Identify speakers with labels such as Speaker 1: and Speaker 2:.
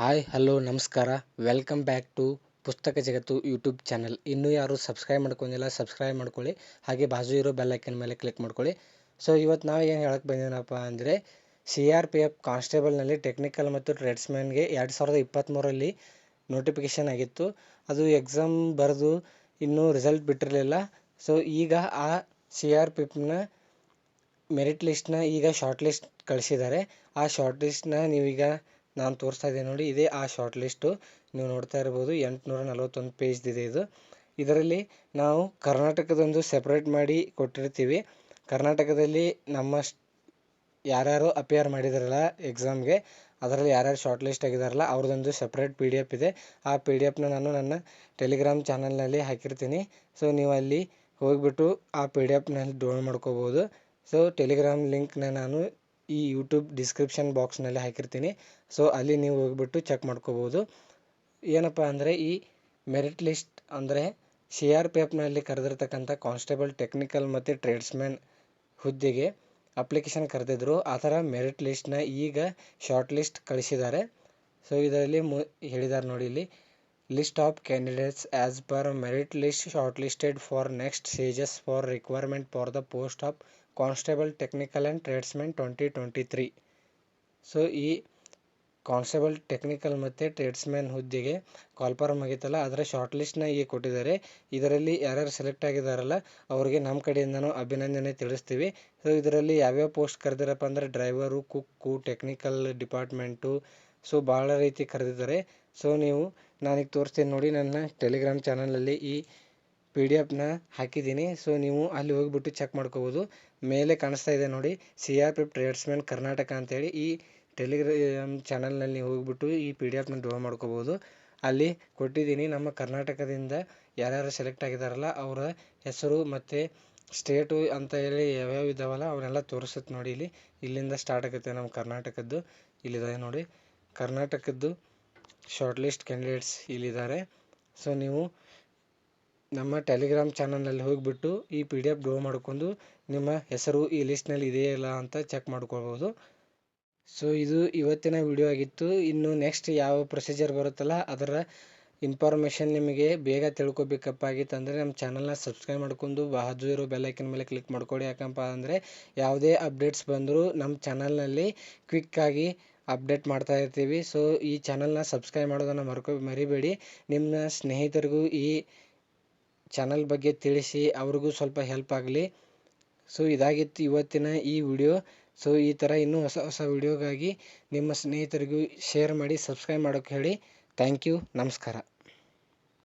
Speaker 1: Hi hello ನಮಸ್ಕಾರ. Welcome back to ಪುಸ್ತಕ ಜಗತ್ತು ಯೂಟ್ಯೂಬ್ ಚಾನಲ್. ಇನ್ನೂ ಯಾರು ಸಬ್ಸ್ಕ್ರೈಬ್ ಮಾಡ್ಕೊಂಡಿಲ್ಲ ಸಬ್ಸ್ಕ್ರೈಬ್ ಮಾಡ್ಕೊಳ್ಳಿ, ಹಾಗೆ ಬಾಜು ಇರೋ ಬೆಲ್ ಐಕನ್ ಮೇಲೆ ಕ್ಲಿಕ್ ಮಾಡ್ಕೊಳ್ಳಿ. ಸೊ ಇವತ್ತು ನಾವು ಏನು ಹೇಳಕ್ಕೆ ಬಂದಿದ್ದೀನಪ್ಪ ಅಂದರೆ CRPF ಕಾನ್ಸ್ಟೇಬಲ್ನಲ್ಲಿ ಟೆಕ್ನಿಕಲ್ ಮತ್ತು ಟ್ರೇಡ್ಸ್ಮ್ಯಾನ್ಗೆ 2023ರಲ್ಲಿ ನೋಟಿಫಿಕೇಷನ್ ಆಗಿತ್ತು. ಅದು ಎಕ್ಸಾಮ್ ಬರೆದು ಇನ್ನೂ ರಿಸಲ್ಟ್ ಬಿಟ್ಟಿರಲಿಲ್ಲ. ಸೊ ಈಗ ಆ CRPFನ ಮೆರಿಟ್ ಲಿಸ್ಟ್ನ ಈಗ ಶಾರ್ಟ್ ಲಿಸ್ಟ್ ಕಳಿಸಿದ್ದಾರೆ. ಆ ಶಾರ್ಟ್ ಲಿಸ್ಟ್ನ ನೀವೀಗ ನಾನು ತೋರಿಸ್ತಾ ಇದ್ದೀನಿ ನೋಡಿ, ಇದೇ ಆ ಶಾರ್ಟ್ ಲಿಸ್ಟು. ನೀವು ನೋಡ್ತಾ ಇರ್ಬೋದು 841 ಪೇಜ್ದಿದೆ ಇದು. ಇದರಲ್ಲಿ ನಾವು ಕರ್ನಾಟಕದೊಂದು ಸೆಪ್ರೇಟ್ ಮಾಡಿ ಕೊಟ್ಟಿರ್ತೀವಿ. ಕರ್ನಾಟಕದಲ್ಲಿ ನಮ್ಮ ಯಾರ್ಯಾರು ಅಪಿಯರ್ ಮಾಡಿದಾರಲ್ಲ ಎಕ್ಸಾಮ್ಗೆ, ಅದರಲ್ಲಿ ಯಾರ್ಯಾರು ಶಾರ್ಟ್ ಲಿಸ್ಟ್ ಆಗಿದಾರಲ್ಲ ಅವ್ರದ್ದೊಂದು ಸಪ್ರೇಟ್ PDF ಇದೆ. ಆ PDF ನಾನು ನನ್ನ ಟೆಲಿಗ್ರಾಮ್ ಚಾನಲ್ನಲ್ಲಿ ಹಾಕಿರ್ತೀನಿ. ಸೊ ನೀವು ಅಲ್ಲಿ ಹೋಗಿಬಿಟ್ಟು ಆ PDFನಲ್ಲಿ ಡೌನ್ಲೋಡ್ ಮಾಡ್ಕೋಬೋದು. ಸೊ ಟೆಲಿಗ್ರಾಮ್ ಲಿಂಕ್ನ ನಾನು ಈ ಯೂಟ್ಯೂಬ್ ಡಿಸ್ಕ್ರಿಪ್ಷನ್ ಬಾಕ್ಸ್ನಲ್ಲಿ ಹಾಕಿರ್ತೀನಿ. ಸೊ ಅಲ್ಲಿ ನೀವು ಹೋಗಿಬಿಟ್ಟು ಚೆಕ್ ಮಾಡ್ಕೋಬೋದು. ಏನಪ್ಪ ಅಂದರೆ ಈ ಮೆರಿಟ್ ಲಿಸ್ಟ್ ಅಂದರೆ CRPFನಲ್ಲಿ ಕರೆದಿರ್ತಕ್ಕಂಥ ಕಾನ್ಸ್ಟೇಬಲ್, ಟೆಕ್ನಿಕಲ್ ಮತ್ತು ಟ್ರೇಡ್ಸ್ಮ್ಯಾನ್ ಹುದ್ದೆಗೆ ಅಪ್ಲಿಕೇಶನ್ ಕರೆದಿದ್ರು. ಆ ಥರ ಮೆರಿಟ್ ಲಿಸ್ಟ್ನ ಈಗ ಶಾರ್ಟ್ ಲಿಸ್ಟ್ ಕಳಿಸಿದ್ದಾರೆ. ಸೊ ಇದರಲ್ಲಿ ಹೇಳಿದ್ದಾರೆ ನೋಡಿ, ಇಲ್ಲಿ list of candidates as per merit list short listed for next stages for requirement for the post of constable, technical and tradesman 2023. So ಈ ಕಾನ್ಸ್ಟೇಬಲ್, ಟೆಕ್ನಿಕಲ್ ಮತ್ತು ಟ್ರೇಡ್ಸ್ಮ್ಯಾನ್ ಹುದ್ದೆಗೆ ಕಾಲ್ಫಾರ್ಮ್ ಆಗಿತ್ತಲ್ಲ, ಅದರ ಶಾರ್ಟ್ ಲಿಸ್ಟ್ನ ಈಗ ಕೊಟ್ಟಿದ್ದಾರೆ. ಇದರಲ್ಲಿ ಯಾರ್ಯಾರು ಸೆಲೆಕ್ಟ್ ಆಗಿದ್ದಾರಲ್ಲ ಅವ್ರಿಗೆ ನಮ್ಮ ಕಡೆಯಿಂದನೂ ಅಭಿನಂದನೆ ತಿಳಿಸ್ತೀವಿ. ಸೊ ಇದರಲ್ಲಿ ಯಾವ್ಯಾವ ಪೋಸ್ಟ್ ಕರೆದಿರಪ್ಪ ಅಂದರೆ ಡ್ರೈವರು, ಕುಕ್ಕು, ಟೆಕ್ನಿಕಲ್ ಡಿಪಾರ್ಟ್ಮೆಂಟು, ಸೊ ಭಾಳ ರೀತಿ ಕರೆದಿದ್ದಾರೆ. ಸೊ ನೀವು ನಾನೀಗ ತೋರಿಸ್ತೀನಿ ನೋಡಿ, ನನ್ನ ಟೆಲಿಗ್ರಾಮ್ ಚಾನಲಲ್ಲಿ ಈ PDF ಹಾಕಿದ್ದೀನಿ. ಸೊ ನೀವು ಅಲ್ಲಿ ಹೋಗಿಬಿಟ್ಟು ಚೆಕ್ ಮಾಡ್ಕೋಬೋದು. ಮೇಲೆ ಕಾಣಿಸ್ತಾ ಇದೆ ನೋಡಿ, CRPF ಟ್ರೇಡ್ಸ್ಮ್ಯಾನ್ ಕರ್ನಾಟಕ ಅಂತೇಳಿ. ಈ ಟೆಲಿಗ್ರಾಮ್ ಚಾನಲ್ನಲ್ಲಿ ಹೋಗಿಬಿಟ್ಟು ಈ PDF ಡೌನ್ಲೋಡ್ ಮಾಡ್ಕೋಬೋದು. ಅಲ್ಲಿ ಕೊಟ್ಟಿದ್ದೀನಿ ನಮ್ಮ ಕರ್ನಾಟಕದಿಂದ ಯಾರ್ಯಾರು ಸೆಲೆಕ್ಟ್ ಆಗಿದಾರಲ್ಲ ಅವರ ಹೆಸರು ಮತ್ತು ಸ್ಟೇಟು ಅಂತ ಹೇಳಿ ಯಾವ್ಯಾವ ಇದ್ದಾವಲ್ಲ ಅವನ್ನೆಲ್ಲ ತೋರಿಸುತ್ತೆ ನೋಡಿ. ಇಲ್ಲಿಂದ ಸ್ಟಾರ್ಟ್ ಆಗುತ್ತೆ ನಮ್ಮ ಕರ್ನಾಟಕದ್ದು. ಇಲ್ಲಿದೆ ನೋಡಿ, ಕರ್ನಾಟಕದ್ದು ಶಾರ್ಟ್ ಲಿಸ್ಟ್ ಕ್ಯಾಂಡಿಡೇಟ್ಸ್ ಇಲ್ಲಿದ್ದಾರೆ. ಸೊ ನೀವು ನಮ್ಮ ಟೆಲಿಗ್ರಾಮ್ ಚಾನಲ್ನಲ್ಲಿ ಹೋಗಿಬಿಟ್ಟು ಈ PDF ಡೌನ್ಲೋಡ್ ಮಾಡ್ಕೊಂಡು ನಿಮ್ಮ ಹೆಸರು ಈ ಲಿಸ್ಟ್ನಲ್ಲಿ ಇದೆಯಲ್ಲ ಅಂತ ಚೆಕ್ ಮಾಡ್ಕೊಳ್ಬೋದು. ಸೊ ಇದು ಇವತ್ತಿನ ವಿಡಿಯೋ ಆಗಿತ್ತು. ಇನ್ನು ನೆಕ್ಸ್ಟ್ ಯಾವ ಪ್ರೊಸೀಜರ್ ಬರುತ್ತಲ್ಲ ಅದರ ಇನ್ಫಾರ್ಮೇಷನ್ ನಿಮಗೆ ಬೇಗ ತಿಳ್ಕೊಬೇಕಪ್ಪ ಆಗಿತ್ತಂದರೆ ನಮ್ಮ ಚಾನಲ್ನ ಸಬ್ಸ್ಕ್ರೈಬ್ ಮಾಡ್ಕೊಂಡು ಬಾಜು ಇರೋ ಬೆಲ್ ಐಕನ್ ಮೇಲೆ ಕ್ಲಿಕ್ ಮಾಡ್ಕೊಳ್ಳಿ. ಯಾಕಪ್ಪ ಅಂದರೆ ಯಾವುದೇ ಅಪ್ಡೇಟ್ಸ್ ಬಂದರೂ ನಮ್ಮ ಚಾನಲ್ನಲ್ಲಿ ಕ್ವಿಕ್ಕಾಗಿ ಅಪ್ಡೇಟ್ ಮಾಡ್ತಾ ಇರ್ತೀವಿ. ಸೊ ಈ ಚಾನಲ್ನ ಸಬ್ಸ್ಕ್ರೈಬ್ ಮಾಡೋದನ್ನು ಮರಿಬೇಡಿ. ನಿಮ್ಮ ಸ್ನೇಹಿತರಿಗೂ ಈ ಚಾನಲ್ ಬಗ್ಗೆ ತಿಳಿಸಿ, ಅವ್ರಿಗೂ ಸ್ವಲ್ಪ ಹೆಲ್ಪ್ ಆಗಲಿ. ಸೊ ಇದಾಗಿತ್ತು ಇವತ್ತಿನ ಈ ವಿಡಿಯೋ. ಸೊ ಈ ಥರ ಇನ್ನೂ ಹೊಸ ವಿಡಿಯೋಗಾಗಿ ನಿಮ್ಮ ಸ್ನೇಹಿತರಿಗೂ ಶೇರ್ ಮಾಡಿ, ಸಬ್ಸ್ಕ್ರೈಬ್ ಮಾಡೋಕ್ಕೆ ಹೇಳಿ. Thank you. ನಮಸ್ಕಾರ.